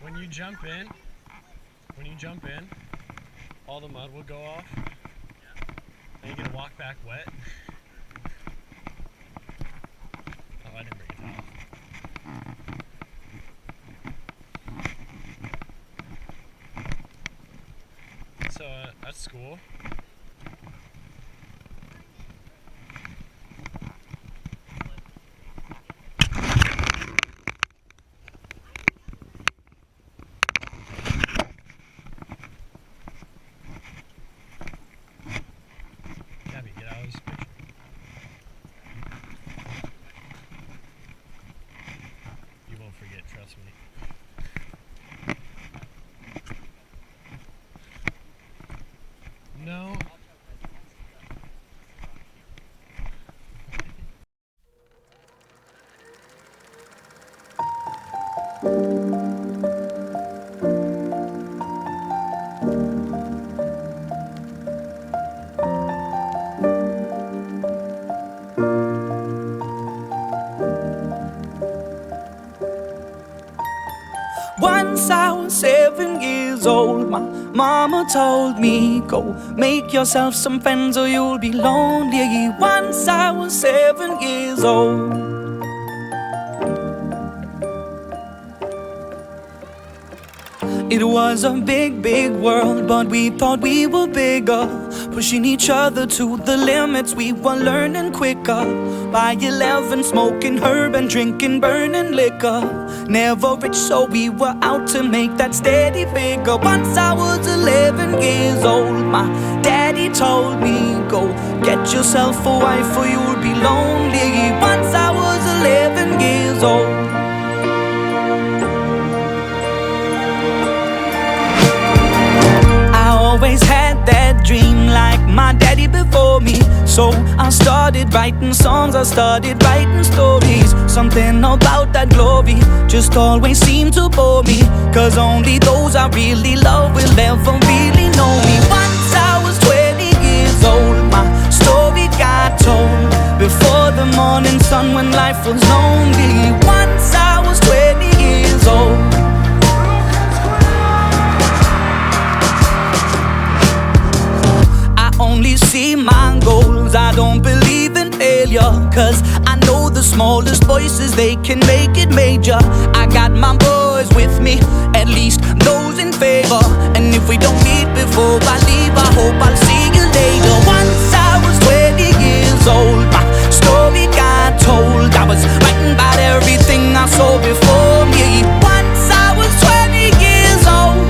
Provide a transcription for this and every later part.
When you jump in, all the mud will go off. And you're gonna walk back wet. Oh, I didn't bring a towel. So at school, Gabby, get out of this picture. You won't forget, trust me. No. Once I was 7 years old, my mama told me, go make yourself some friends or you'll be lonely. Once I was 7 years old. It was a big, big world, but we thought we were bigger, pushing each other to the limits. We were learning quicker. By 11, smoking herb and drinking burning liquor. Never rich, so we were out to make that steady figure. Once I was 11 years old, my daddy told me, go get yourself a wife or you'll be lonely. Once I was 11 years old. Always had that dream like my daddy before me. So I started writing songs, I started writing stories. Something about that glory just always seemed to bore me, cause only those I really love will ever really know me. Once I was 20 years old, my story got told before the morning sun when life was lonely. Once I was 20 years old. Only see my goals, I don't believe in failure, cause I know the smallest voices, they can make it major. I got my boys with me, at least those in favor. And if we don't meet before I leave, I hope I'll see you later. Once I was 20 years old, my story got told. I was writing about everything I saw before me. Once I was 20 years old.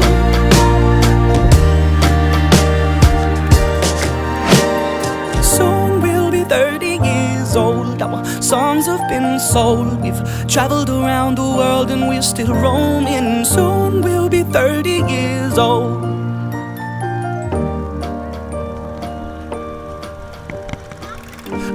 Soon we'll be 30 years old. Our songs have been sold. We've traveled around the world and we're still roaming. Soon we'll be 30 years old.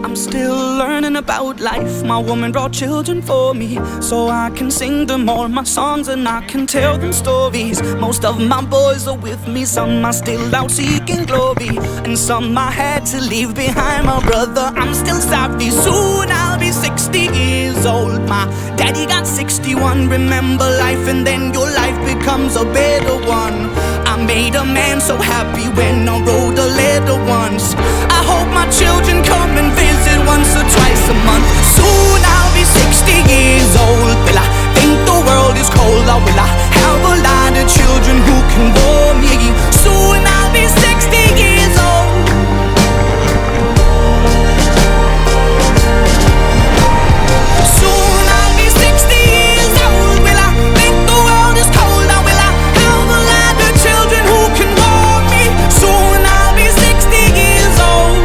I'm still learning about life. My woman brought children for me, so I can sing them all my songs and I can tell them stories. Most of my boys are with me, some are still out seeking glory, and some I had to leave behind. My brother, I'm still sorry. Soon I'll be 60 years old. My daddy got 61. Remember life and then your life becomes a better one. I made a man so happy when I wrote a letter once. I hope my children come and visit once or twice a month. Soon I'll be 60 years old. Will I think the world is cold, or will I have a lot of children who can bore me? Soon I'll be 60 years old. Soon I'll be 60 years old. Will I think the world is cold, or will I have a lot of children who can bore me? Soon I'll be 60 years old.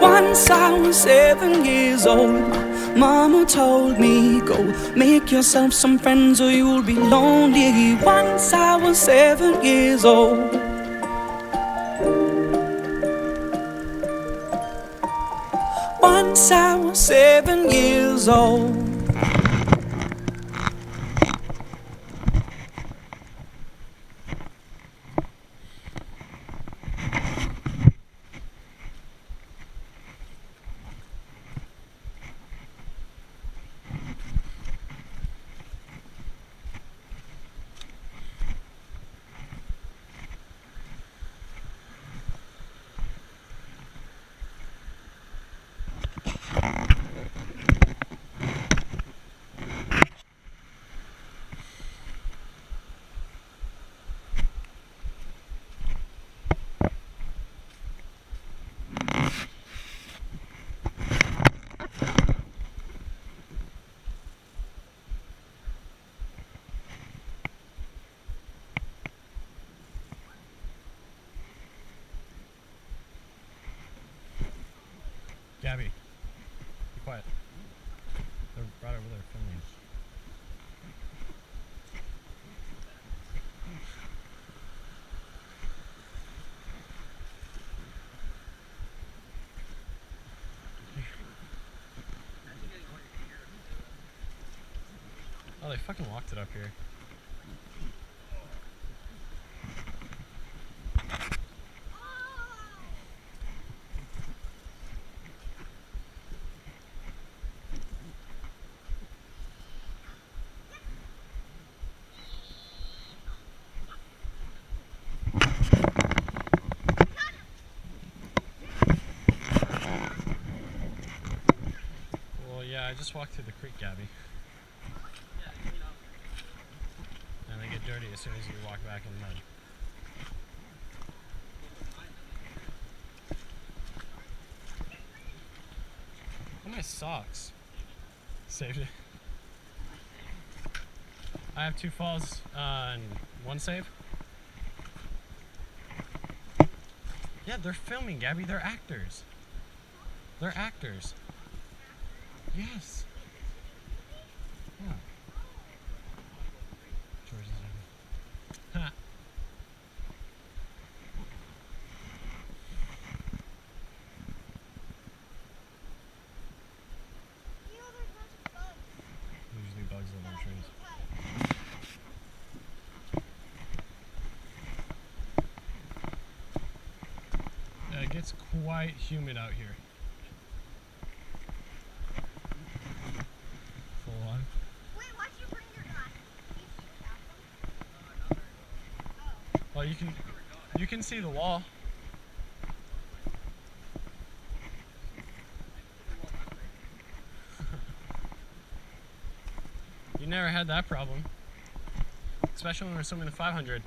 Once I was 7 years old, my mama told me, go make yourself some friends or you'll be lonely. Once I was 7 years old. Once I was 7 years old. Gabby, be quiet. They're right over there filming. Oh, they fucking locked it up here. Well, yeah, I just walked through the creek, Gabby. And they get dirty as soon as you walk back in the mud. Oh, my socks. Saved it. I have 2 falls and 1 save. Yeah, they're filming, Gabby. They're actors. They're actors. Yes. Yeah. George is in. Ha. Usually bugs live on trees. It gets quite humid out here. Full on. Wait, why'd you bring your gun? Well, you can see the wall. You never had that problem, especially when we're swimming the 500.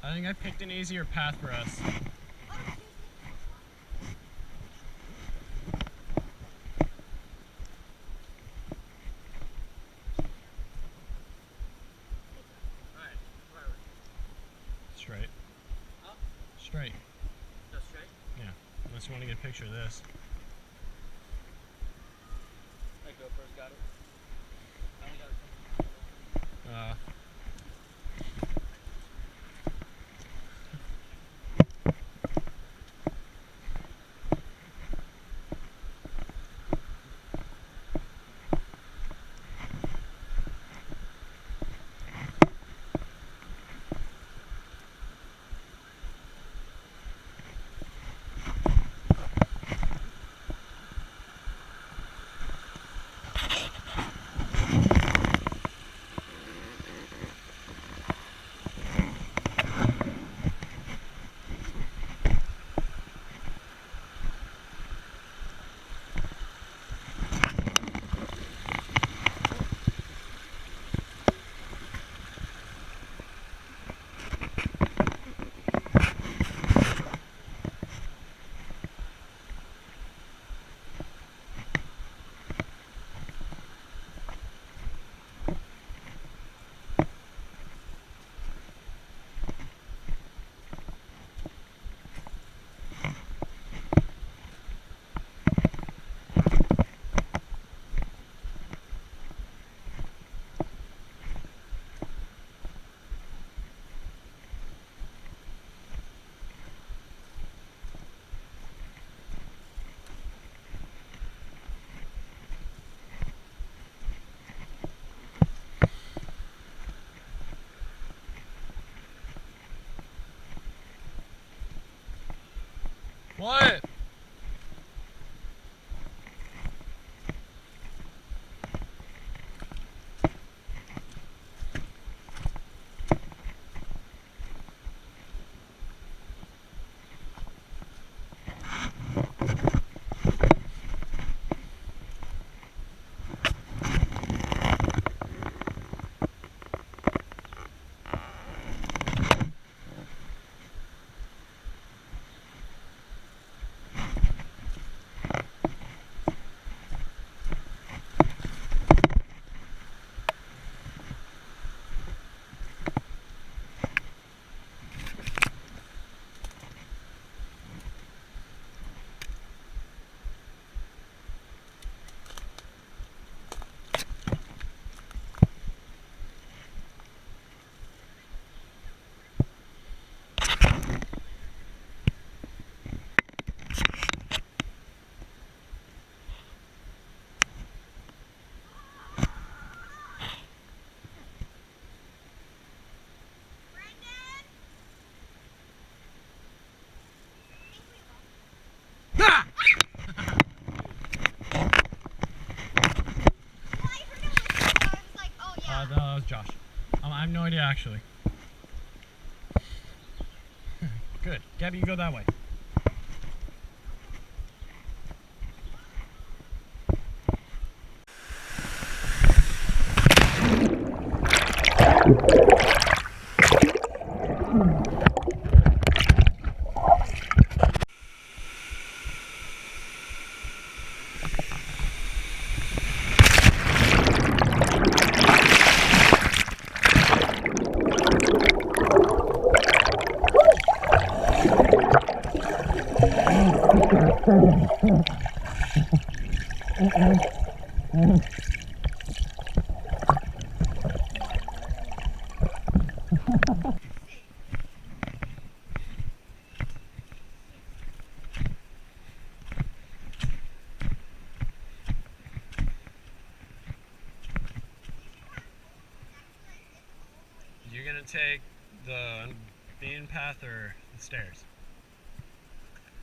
I think I picked an easier path for us. Straight. Straight. Just straight? Yeah. Unless you want to get a picture of this. My GoPro's got it. I only got it. was Josh. I have no idea actually. Good. Gabby, you go that way. You're gonna take the bean path or the stairs?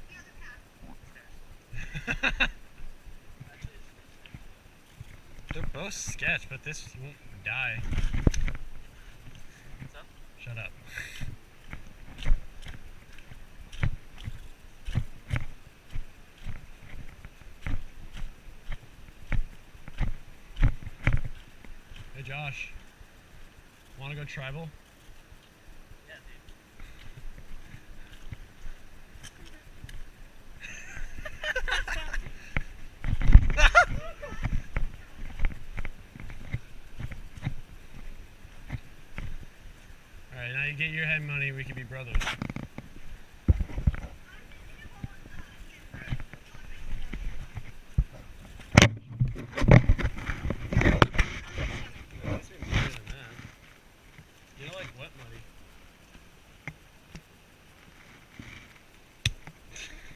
The other path. They're both sketch, but this won't die. What's up? Shut up. Hey Josh, wanna go tribal? Yeah, dude. Alright, now you get your head money, we can be brothers. You know, like what money?